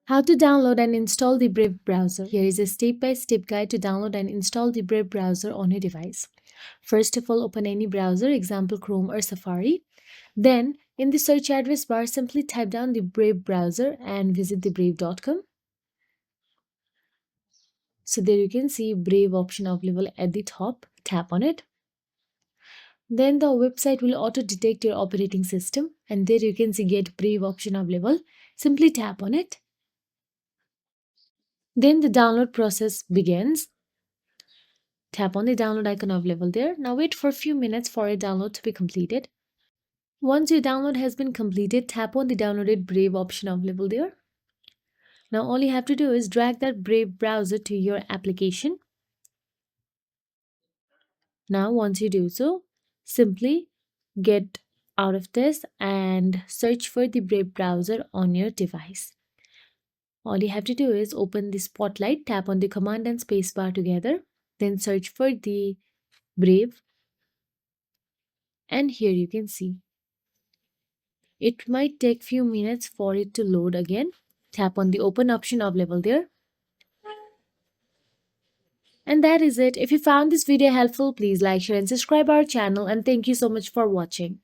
How to download and install the Brave browser. Here is a step-by-step guide to download and install the Brave browser on your device. First of all, open any browser, example Chrome or Safari. Then, in the search address bar, simply type down the Brave browser and visit the brave.com. So there you can see Brave option available at the top. Tap on it. Then the website will auto detect your operating system, and there you can see Get Brave option available. Simply tap on it. Then the download process begins. Tap on the download icon available there. Now wait for a few minutes for a download to be completed. Once your download has been completed, tap on the downloaded Brave option available there. Now all you have to do is drag that Brave browser to your application. Now once you do so, simply get out of this and search for the Brave browser on your device. All you have to do is open the Spotlight, tap on the Command and Spacebar together, then search for the Brave, and here you can see. It might take few minutes for it to load again. Tap on the Open option available there. And that is it. If you found this video helpful, please like, share and subscribe our channel, and thank you so much for watching.